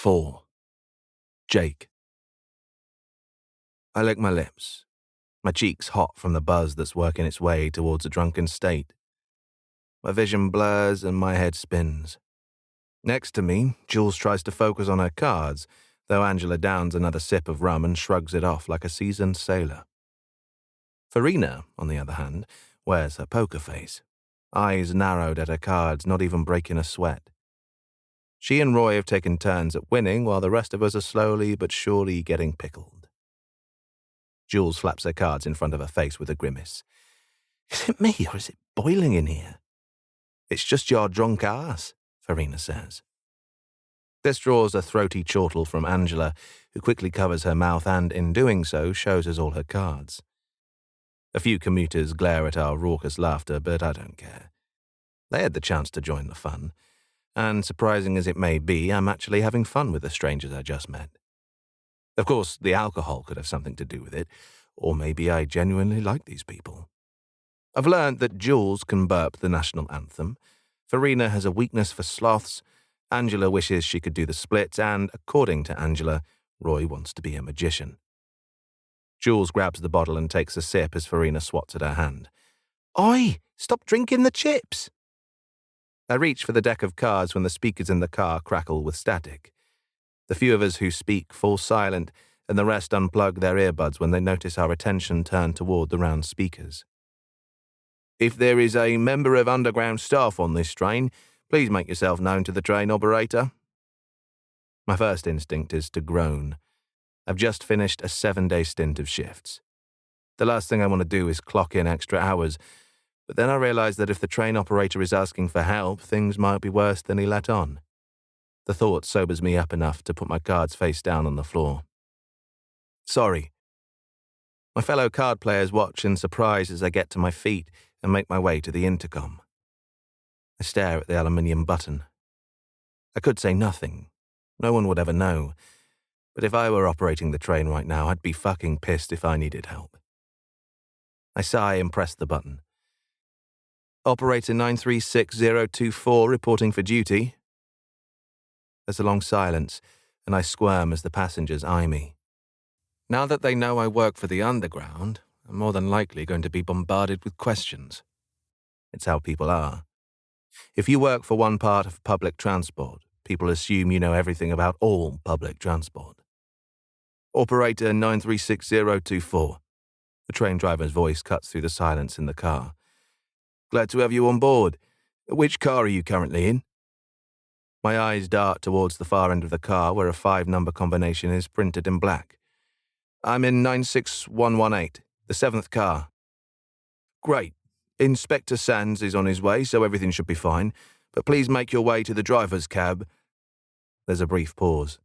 4. Jake. I lick my lips, my cheeks hot from the buzz that's working its way towards a drunken state. My vision blurs and my head spins. Next to me, Jules tries to focus on her cards, though Angela downs another sip of rum and shrugs it off like a seasoned sailor. Farina, on the other hand, wears her poker face, eyes narrowed at her cards, not even breaking a sweat. She and Roy have taken turns at winning, while the rest of us are slowly but surely getting pickled. Jules flaps her cards in front of her face with a grimace. Is it me, or is it boiling in here? It's just your drunk ass, Farina says. This draws a throaty chortle from Angela, who quickly covers her mouth and, in doing so, shows us all her cards. A few commuters glare at our raucous laughter, but I don't care. They had the chance to join the fun, and surprising as it may be, I'm actually having fun with the strangers I just met. Of course, the alcohol could have something to do with it, or maybe I genuinely like these people. I've learned that Jules can burp the national anthem, Farina has a weakness for sloths, Angela wishes she could do the splits, and, according to Angela, Roy wants to be a magician. Jules grabs the bottle and takes a sip as Farina swats at her hand. Oi! Stop drinking the chips! I reach for the deck of cards when the speakers in the car crackle with static. The few of us who speak fall silent, and the rest unplug their earbuds when they notice our attention turn toward the round speakers. If there is a member of underground staff on this train, please make yourself known to the train operator. My first instinct is to groan. I've just finished a 7-day stint of shifts. The last thing I want to do is clock in extra hours, but then I realize that if the train operator is asking for help, things might be worse than he let on. The thought sobers me up enough to put my cards face down on the floor. Sorry. My fellow card players watch in surprise as I get to my feet and make my way to the intercom. I stare at the aluminium button. I could say nothing. No one would ever know. But if I were operating the train right now, I'd be fucking pissed if I needed help. I sigh and press the button. Operator 936024 reporting for duty. There's a long silence, and I squirm as the passengers eye me. Now that they know I work for the underground, I'm more than likely going to be bombarded with questions. It's how people are. If you work for one part of public transport, people assume you know everything about all public transport. Operator 936024. The train driver's voice cuts through the silence in the car. Glad to have you on board. Which car are you currently in? My eyes dart towards the far end of the car where a 5-number combination is printed in black. I'm in 96118, the 7th car. Great. Inspector Sands is on his way, so everything should be fine, but please make your way to the driver's cab. There's a brief pause.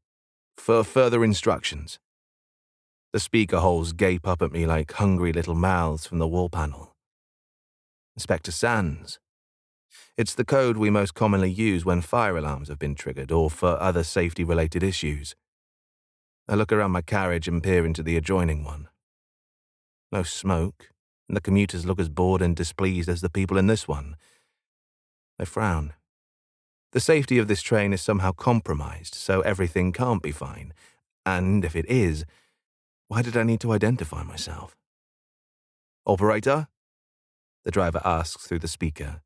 For further instructions. The speaker holes gape up at me like hungry little mouths from the wall panel. Inspector Sands. It's the code we most commonly use when fire alarms have been triggered or for other safety-related issues. I look around my carriage and peer into the adjoining one. No smoke, and the commuters look as bored and displeased as the people in this one. I frown. The safety of this train is somehow compromised, so everything can't be fine. And if it is, why did I need to identify myself? Operator? The driver asks through the speaker.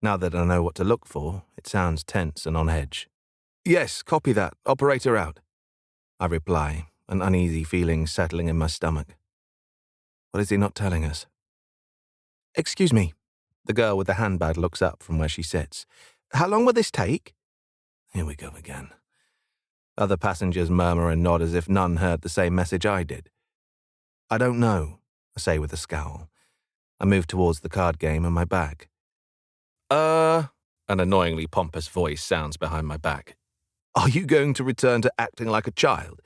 Now that I know what to look for, it sounds tense and on edge. Yes, copy that. Operator out. I reply, an uneasy feeling settling in my stomach. What is he not telling us? Excuse me. The girl with the handbag looks up from where she sits. How long will this take? Here we go again. Other passengers murmur and nod as if none heard the same message I did. I don't know, I say with a scowl. I move towards the card game and my bag. An annoyingly pompous voice sounds behind my back. Are you going to return to acting like a child?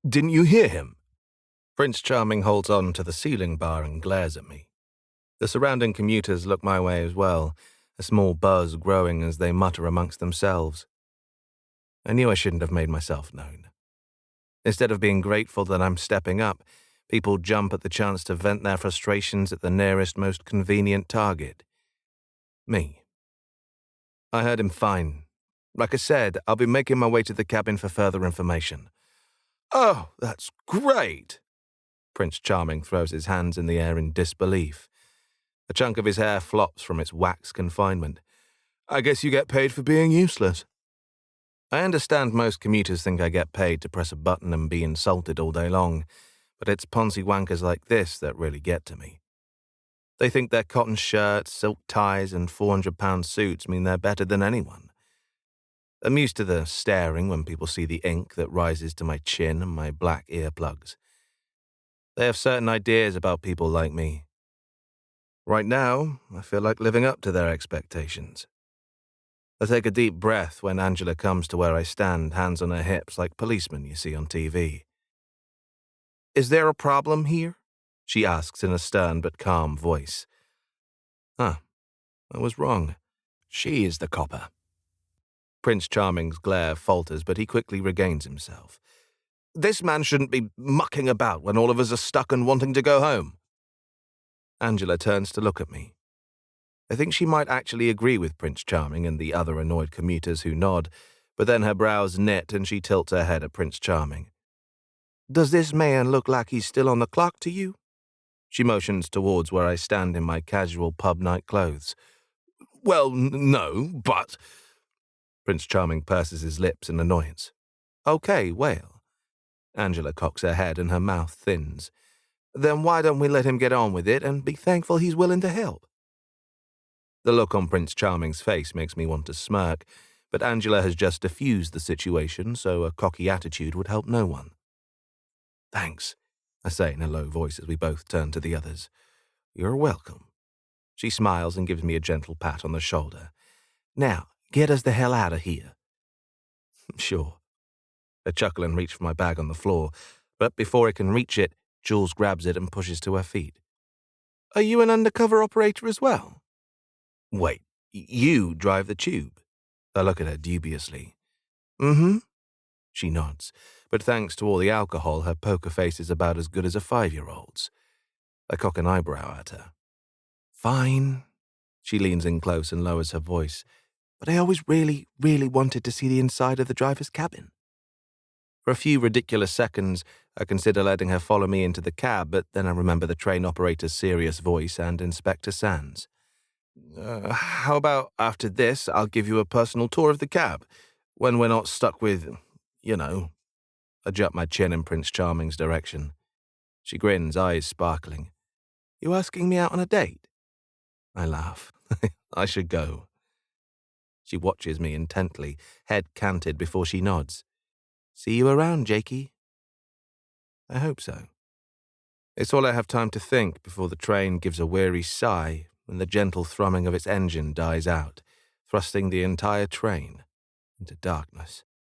Didn't you hear him? Prince Charming holds on to the ceiling bar and glares at me. The surrounding commuters look my way as well, a small buzz growing as they mutter amongst themselves. I knew I shouldn't have made myself known. Instead of being grateful that I'm stepping up, people jump at the chance to vent their frustrations at the nearest, most convenient target. Me. I heard him fine. Like I said, I'll be making my way to the cabin for further information. Oh, that's great! Prince Charming throws his hands in the air in disbelief. A chunk of his hair flops from its wax confinement. I guess you get paid for being useless. I understand most commuters think I get paid to press a button and be insulted all day long, but it's poncy wankers like this that really get to me. They think their cotton shirts, silk ties, and £400 suits mean they're better than anyone. I'm used to the staring when people see the ink that rises to my chin and my black earplugs. They have certain ideas about people like me. Right now, I feel like living up to their expectations. I take a deep breath when Angela comes to where I stand, hands on her hips like policemen you see on TV. Is there a problem here? She asks in a stern but calm voice. Huh, I was wrong. She is the copper. Prince Charming's glare falters, but he quickly regains himself. This man shouldn't be mucking about when all of us are stuck and wanting to go home. Angela turns to look at me. I think she might actually agree with Prince Charming and the other annoyed commuters who nod, but then her brows knit and she tilts her head at Prince Charming. Does this man look like he's still on the clock to you? She motions towards where I stand in my casual pub night clothes. Well, no, but... Prince Charming purses his lips in annoyance. Okay, well. Angela cocks her head and her mouth thins. Then why don't we let him get on with it and be thankful he's willing to help? The look on Prince Charming's face makes me want to smirk, but Angela has just diffused the situation, so a cocky attitude would help no one. Thanks, I say in a low voice as we both turn to the others. You're welcome. She smiles and gives me a gentle pat on the shoulder. Now, get us the hell out of here. Sure. I chuckle and reach for my bag on the floor, but before I can reach it, Jules grabs it and pushes to her feet. Are you an undercover operator as well? Wait, you drive the tube? I look at her dubiously. Mm-hmm. She nods, but thanks to all the alcohol, her poker face is about as good as a 5-year-old's. I cock an eyebrow at her. Fine. She leans in close and lowers her voice. But I always really, really wanted to see the inside of the driver's cabin. For a few ridiculous seconds, I consider letting her follow me into the cab, but then I remember the train operator's serious voice and Inspector Sands. How about after this, I'll give you a personal tour of the cab, when we're not stuck with, I jut my chin in Prince Charming's direction. She grins, eyes sparkling. You asking me out on a date? I laugh. I should go. She watches me intently, head canted before she nods. See you around, Jakey. I hope so. It's all I have time to think before the train gives a weary sigh and the gentle thrumming of its engine dies out, thrusting the entire train into darkness.